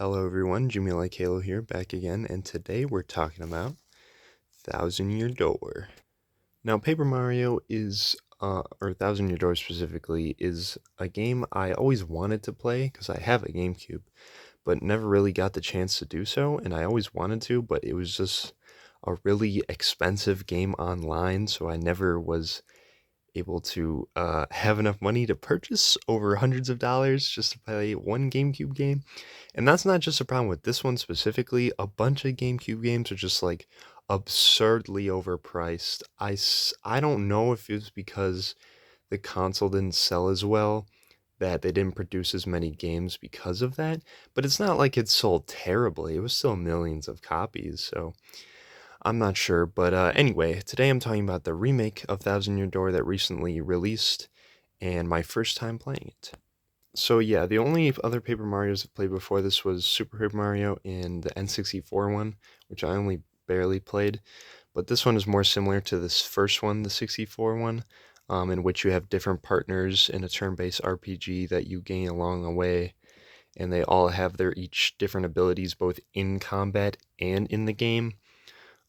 Hello everyone, Jimmy Like Halo here, back again, and today we're talking about Thousand Year Door. Now, Paper Mario or Thousand Year Door specifically, is a game I always wanted to play because I have a GameCube, but never really got the chance to do so, and I always wanted to, but it was just a really expensive game online, so I never was able to have enough money to purchase over hundreds of dollars just to play one GameCube game. And that's not just a problem with this one specifically. A bunch of GameCube games are just like absurdly overpriced. I don't know if it was because the console didn't sell as well that they didn't produce as many games because of that, but it's not like it sold terribly. It was still millions of copies, so I'm not sure. But anyway, today I'm talking about the remake of Thousand Year Door that recently released and my first time playing it. So yeah, the only other Paper Marios I've played before this was Super Paper Mario and the N64 one, which I only barely played. But this one is more similar to this first one, the 64 one, in which you have different partners in a turn-based RPG that you gain along the way, and they all have their each different abilities both in combat and in the game.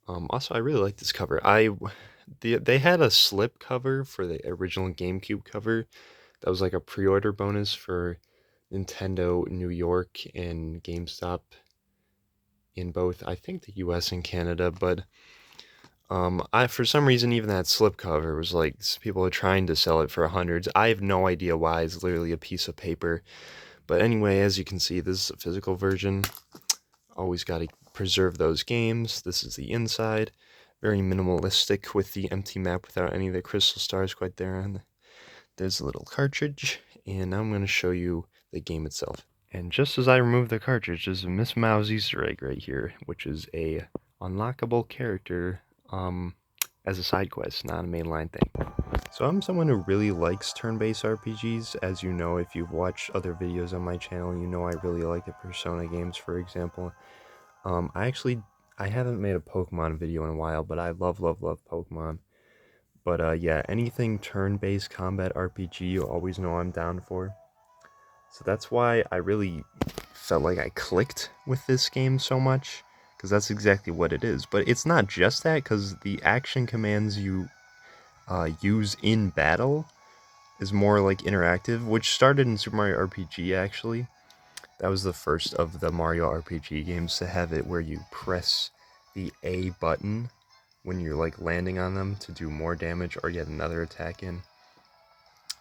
Also, I really like this cover. They had a slip cover for the original GameCube cover that was like a pre-order bonus for Nintendo New York and GameStop in both, I think, the US and Canada. But I for some reason even that slipcover was like people are trying to sell it for hundreds. I have no idea why. It's literally a piece of paper. But anyway, as you can see, this is a physical version. Always got to preserve those games. This is the inside. Very minimalistic with the empty map without any of the crystal stars quite there. And there's a little cartridge, and now I'm going to show you the game itself. And just as I remove the cartridge, there's a Miss Mouse Easter egg right here, which is a unlockable character as a side quest, not a mainline thing. So I'm someone who really likes turn-based RPGs. As you know, if you've watched other videos on my channel, you know I really like the Persona games, for example. I haven't made a Pokemon video in a while, but I love, love, love Pokemon. But yeah, anything turn-based combat RPG, you always know I'm down for. So that's why I really felt like I clicked with this game so much, because that's exactly what it is. But it's not just that, because the action commands you use in battle is more like interactive, which started in Super Mario RPG actually. That was the first of the Mario RPG games to have it where you press the A button when you're like landing on them to do more damage or get another attack in.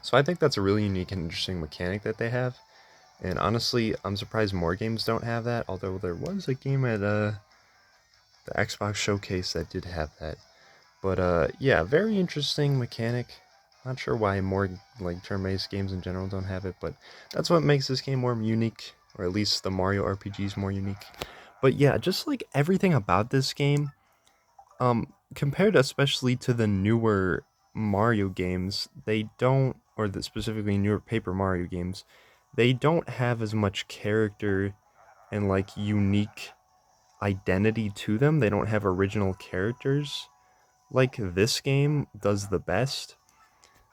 So I think that's a really unique and interesting mechanic that they have. And honestly, I'm surprised more games don't have that, although there was a game at the Xbox Showcase that did have that. But yeah, very interesting mechanic. Not sure why more like turn-based games in general don't have it, but that's what makes this game more unique, or at least the Mario RPGs more unique. But yeah, just like everything about this game, compared especially to the newer Mario games, they don't, or the specifically newer Paper Mario games, they don't have as much character and like unique identity to them. They don't have original characters like this game does the best.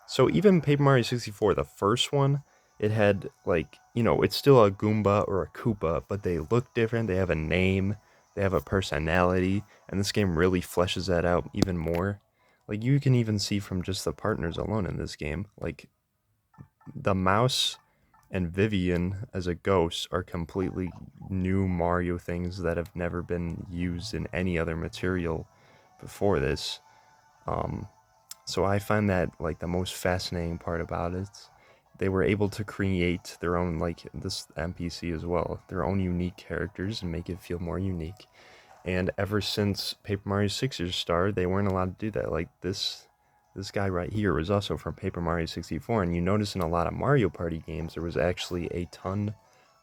So even Paper Mario 64, the first one, it had like, it's still a Goomba or a Koopa, but they look different, they have a name, they have a personality, and this game really fleshes that out even more. Like you can even see from just the partners alone in this game, like the mouse and Vivian as a ghost are completely new Mario things that have never been used in any other material before this. Um, so I find that like the most fascinating part about it. They were able to create their own, like this NPC as well, their own unique characters and make it feel more unique. And ever since Paper Mario 6's star, they weren't allowed to do that. Like this guy right here was also from Paper Mario 64, and you notice in a lot of Mario Party games there was actually a ton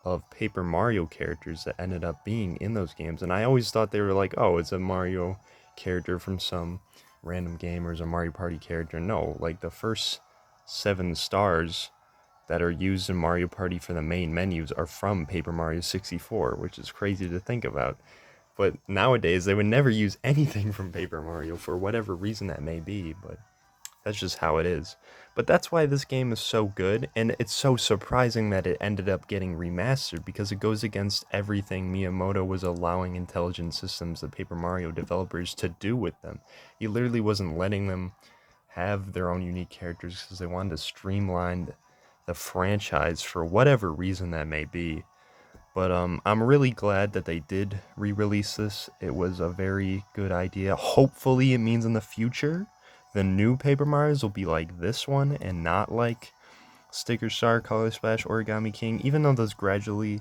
of Paper Mario characters that ended up being in those games. And I always thought they were like, oh, it's a Mario character from some random game or is a Mario Party character. No, like the first 7 stars that are used in Mario Party for the main menus are from Paper Mario 64, which is crazy to think about. But nowadays, they would never use anything from Paper Mario for whatever reason that may be. But That's just how it is. But that's why this game is so good, and it's so surprising that it ended up getting remastered because it goes against everything Miyamoto was allowing Intelligent Systems, the Paper Mario developers, to do with them. He literally wasn't letting them have their own unique characters because they wanted to streamline the franchise for whatever reason that may be. But I'm really glad that they did re-release this. It was a very good idea. Hopefully, it means in the future the new Paper Marios will be like this one and not like Sticker Star, Color Splash, Origami King. Even though those gradually,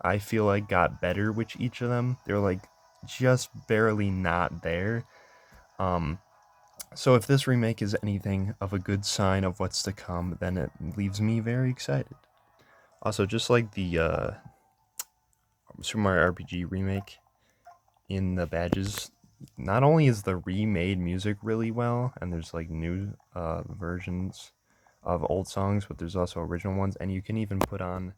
I feel like, got better with each of them, they're like just barely not there. Um, so if this remake is anything of a good sign of what's to come, then it leaves me very excited. Also, just like the Super Mario RPG remake in the badges, not only is the remade music really well, and there's like new versions of old songs, but there's also original ones, and you can even put on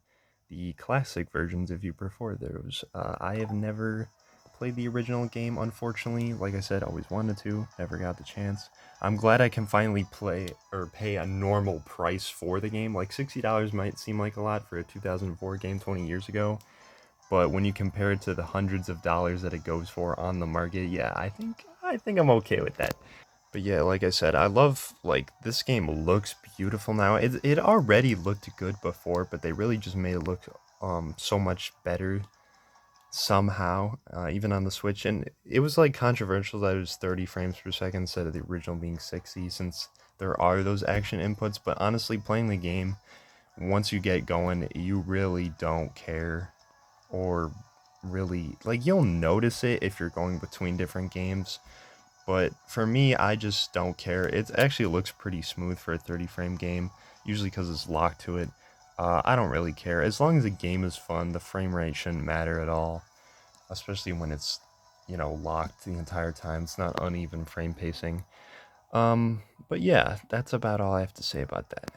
the classic versions if you prefer those. I have never played the original game, unfortunately. Like I said, always wanted to, never got the chance. I'm glad I can finally play or pay a normal price for the game. Like $60 might seem like a lot for a 2004 game 20 years ago, but when you compare it to the hundreds of dollars that it goes for on the market, yeah, I think I'm okay with that. But yeah, like I said, I love like this game looks beautiful now. It already looked good before, but they really just made it look so much better somehow, even on the Switch. And it was like controversial that it was 30 frames per second instead of the original being 60, since there are those action inputs. But honestly, playing the game, once you get going, you really don't care, or really like you'll notice it if you're going between different games, but for me, I just don't care. It actually looks pretty smooth for a 30 frame game, usually because it's locked to it. I don't really care. As long as the game is fun, the frame rate shouldn't matter at all, especially when it's, locked the entire time. It's not uneven frame pacing. But yeah, that's about all I have to say about that.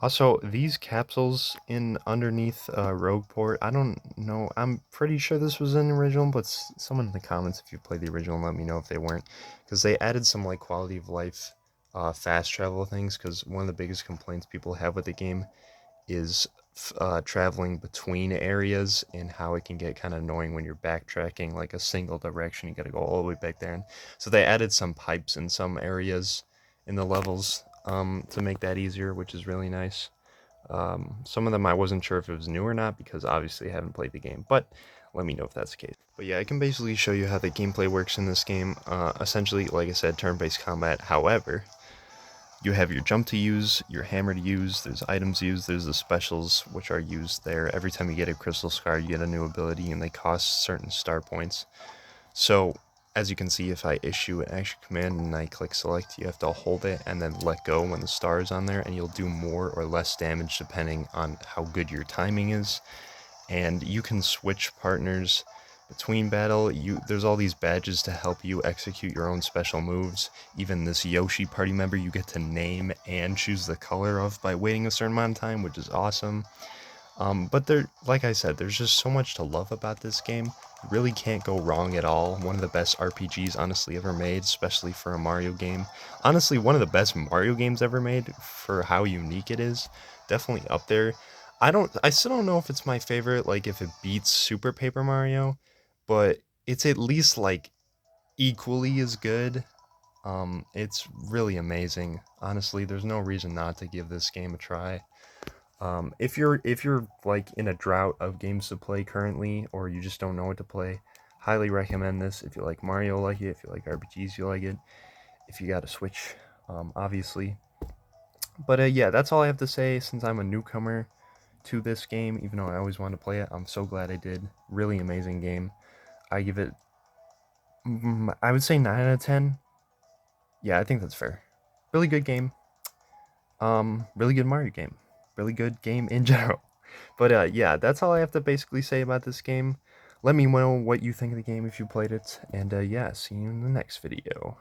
Also, these capsules in underneath Rogueport, I don't know. I'm pretty sure this was in the original, but someone in the comments, if you played the original, let me know if they weren't, because they added some like quality of life, fast travel things. Because one of the biggest complaints people have with the game is traveling between areas, and how it can get kind of annoying when you're backtracking like a single direction. You got to go all the way back there, and so they added some pipes in some areas in the levels, to make that easier, which is really nice. Some of them I wasn't sure if it was new or not because obviously I haven't played the game, but let me know if that's the case. But yeah, I can basically show you how the gameplay works in this game. Essentially, like I said, turn-based combat. However, you have your jump to use, your hammer to use, there's items used, there's the specials which are used there. Every time you get a crystal scar, you get a new ability, and they cost certain star points. So, as you can see, if I issue an action command and I click select, you have to hold it and then let go when the star is on there, and you'll do more or less damage depending on how good your timing is. And you can switch partners between battle. There's all these badges to help you execute your own special moves. Even this Yoshi party member you get to name and choose the color of by waiting a certain amount of time, which is awesome. But like I said, there's just so much to love about this game. You really can't go wrong at all. One of the best RPGs honestly ever made, especially for a Mario game. Honestly, one of the best Mario games ever made for how unique it is. Definitely up there. I still don't know if it's my favorite, like if it beats Super Paper Mario, but it's at least like equally as good. It's really amazing. Honestly, there's no reason not to give this game a try. If you're like in a drought of games to play currently, or you just don't know what to play, highly recommend this. If you like Mario, like it. If you like RPGs, you like it. If you got a Switch, obviously. But yeah, that's all I have to say. Since I'm a newcomer to this game, even though I always wanted to play it, I'm so glad I did. Really amazing game. I give it, I would say 9 out of 10. Yeah, I think that's fair. Really good game. Really good Mario game. Really good game in general. But yeah, that's all I have to basically say about this game. Let me know what you think of the game if you played it, and yeah, see you in the next video.